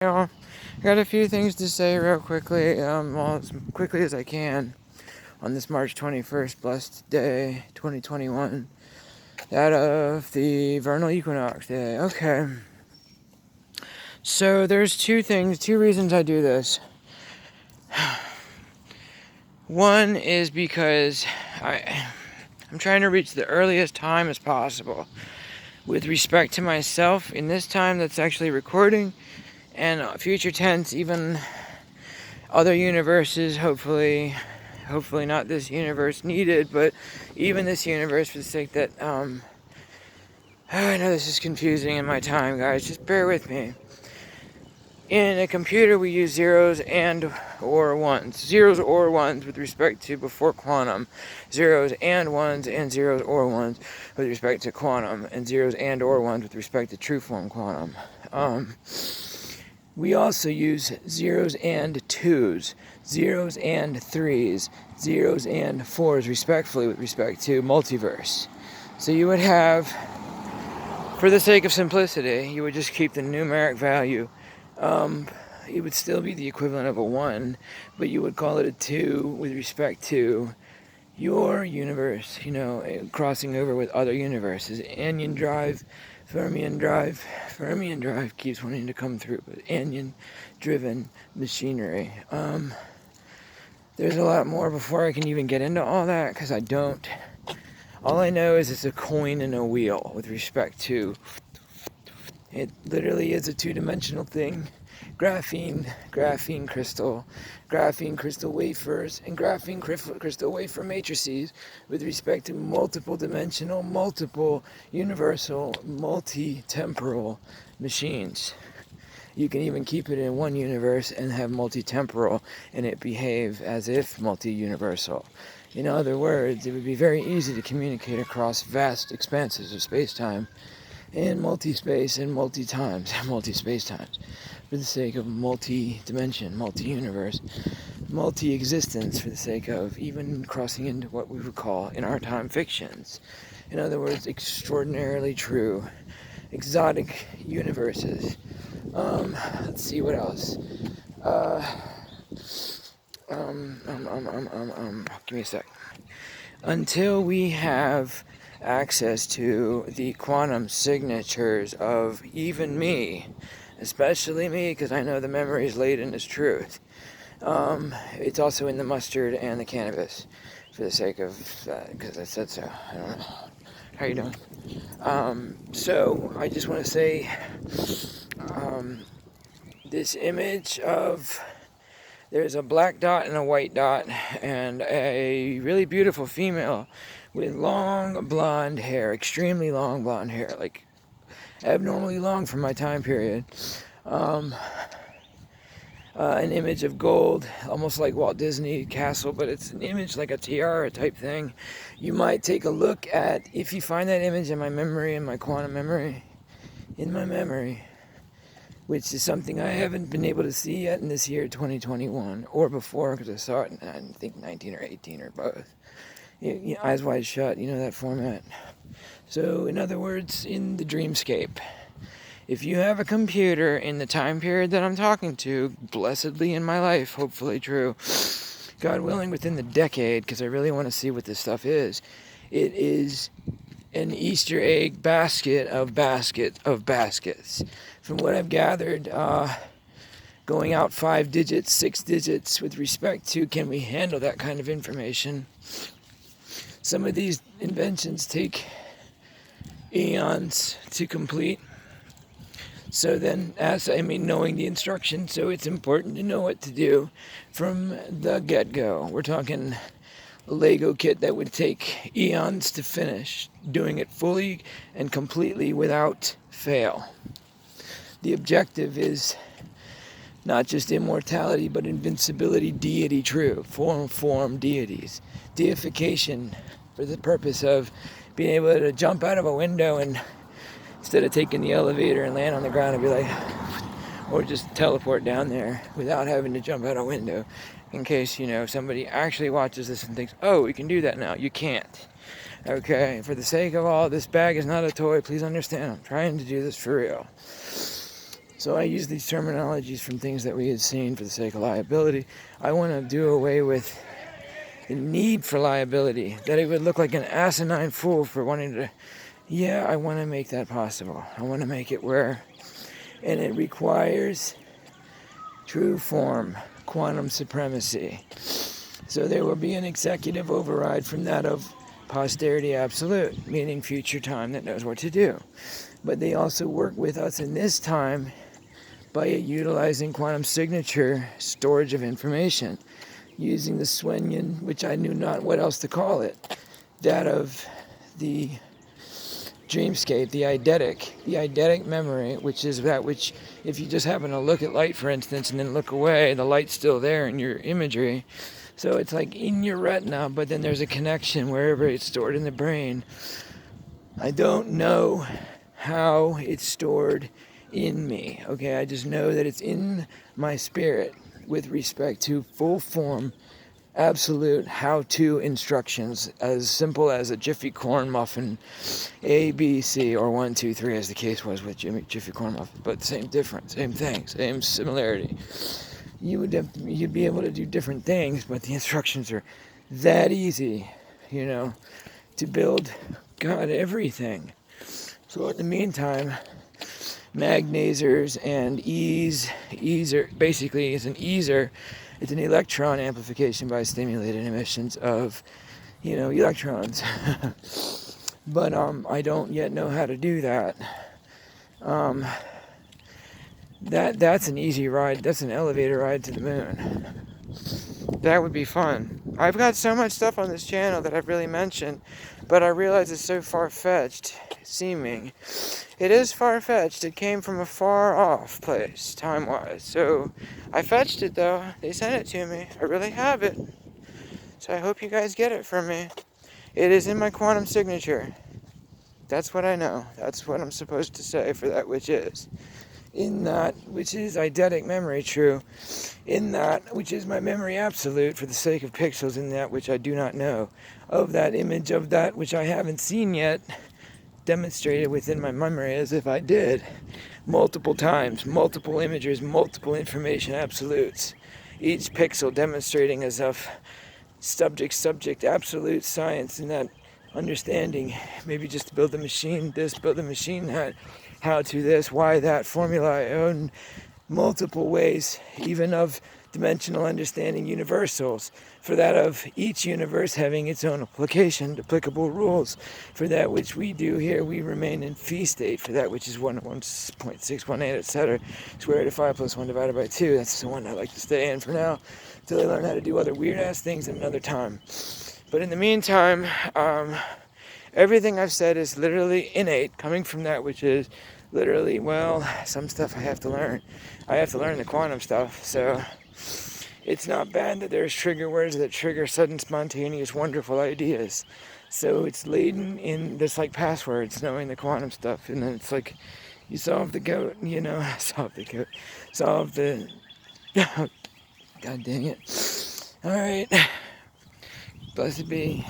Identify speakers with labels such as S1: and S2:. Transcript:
S1: I got a few things to say real quickly, well, as quickly as I can, on this March 21st, blessed day, 2021, that of the vernal equinox day. Okay, so there's two reasons I do this. One is because I'm trying to reach the earliest time as possible with respect to myself in this time that's actually recording, and future tense, even other universes, hopefully not this universe needed, but even this universe, for the sake that, I know this is confusing in my time, guys, just bear with me. In a computer, we use zeros and or ones. Zeros or ones with respect to before quantum. Zeros and ones, and zeros or ones with respect to quantum. And zeros and or ones with respect to true form quantum. We also use zeros and twos, zeros and threes, zeros and fours, respectfully, with respect to multiverse. So you would have, for the sake of simplicity, you would just keep the numeric value. It would still be the equivalent of a 1, but you would call it a 2 with respect to your universe, crossing over with other universes. Anion drive, Fermion drive keeps wanting to come through with anion-driven machinery. There's a lot more before I can even get into all that, because I don't. All I know is it's a coin and a wheel with respect to. It literally is a two-dimensional thing. Graphene crystal wafers, and graphene crystal wafer matrices with respect to multiple dimensional, multiple universal, multi-temporal machines. You can even keep it in one universe and have multi-temporal and it behave as if multi-universal. In other words, it would be very easy to communicate across vast expanses of space-time and multi-space and multi-times, multi-space-times, for the sake of multi-dimension, multi-universe, multi-existence, for the sake of even crossing into what we would call, in our time, fictions. In other words, extraordinarily true, exotic universes. Let's see what else. Give me a sec. Until we have access to the quantum signatures of even me, especially me, because I know the memory is laden as truth. It's also in the mustard and the cannabis, for the sake of, because I said so. I don't know. How you doing? So I just want to say, this image of, there's a black dot and a white dot, and a really beautiful female with long blonde hair, extremely long blonde hair, like abnormally long for my time period. An image of gold, almost like Walt Disney Castle, but it's an image like a tiara type thing. You might take a look at, if you find that image in my memory, in my quantum memory, which is something I haven't been able to see yet in this year, 2021, or before, because I saw it in, I think, 19 or 18 or both. Eyes wide shut, that format. So, in other words, in the dreamscape. If you have a computer in the time period that I'm talking to, blessedly in my life, hopefully true, God willing, within the decade, because I really want to see what this stuff is, it is an Easter egg basket of baskets. From what I've gathered, going out 5 digits, 6 digits, with respect to, can we handle that kind of information? Some of these inventions take eons to complete. So then, knowing the instructions, so it's important to know what to do from the get-go. We're talking a Lego kit that would take eons to finish, doing it fully and completely without fail. The objective is not just immortality, but invincibility, deity true, form deities. Deification for the purpose of being able to jump out of a window and, instead of taking the elevator and land on the ground, and be like, or just teleport down there without having to jump out a window, in case, somebody actually watches this and thinks, oh, we can do that now. You can't. Okay, for the sake of all, this bag is not a toy. Please understand, I'm trying to do this for real. So I use these terminologies from things that we had seen for the sake of liability. I want to do away with the need for liability, that it would look like an asinine fool for wanting to. Yeah, I want to make that possible. I want to make it where, and it requires true form, quantum supremacy. So there will be an executive override from that of posterity absolute, meaning future time that knows what to do. But they also work with us in this time by utilizing quantum signature storage of information, using the Swenian, which I knew not what else to call it, that of the dreamscape, the eidetic memory, which is that which, if you just happen to look at light, for instance, and then look away, the light's still there in your imagery. So it's like in your retina, but then there's a connection wherever it's stored in the brain. I don't know how it's stored in me, okay? I just know that it's in my spirit with respect to full form, absolute how-to instructions, as simple as a Jiffy corn muffin, A, B, C, or 1, 2, 3, as the case was with Jiffy corn muffin, but same difference, same thing, same similarity. You'd be able to do different things, but the instructions are that easy, to build God everything. So in the meantime, magnasers and easer basically is an easer. It's an electron amplification by stimulated emissions of, electrons. But I don't yet know how to do that. That's an easy ride. That's an elevator ride to the moon. That would be fun. I've got so much stuff on this channel that I've really mentioned, but I realize it's so far-fetched seeming. It is far-fetched. It came from a far-off place, time-wise. So I fetched it, though. They sent it to me. I really have it. So I hope you guys get it from me. It is in my quantum signature. That's what I know. That's what I'm supposed to say for that which is. In that which is eidetic memory true, in that which is my memory absolute for the sake of pixels, in that which I do not know, of that image of that which I haven't seen yet, demonstrated within my memory as if I did, multiple times, multiple images, multiple information absolutes, each pixel demonstrating as of subject, absolute science in that understanding, maybe just to build the machine this, build the machine that, how to this, why that, formula I own, multiple ways, even of dimensional understanding universals, for that of each universe having its own application, applicable rules. For that which we do here, we remain in phi state. For that which is 1.618, etc. Square root of 5 plus 1 divided by 2. That's the one I like to stay in for now, until I learn how to do other weird-ass things at another time. But in the meantime, everything I've said is literally innate, coming from that which is literally, well, some stuff I have to learn. I have to learn the quantum stuff, so it's not bad that there's trigger words that trigger sudden, spontaneous, wonderful ideas. So it's laden in this, like, passwords, knowing the quantum stuff, and then it's like, you solve the goat, solve the, God dang it. Alright, blessed be.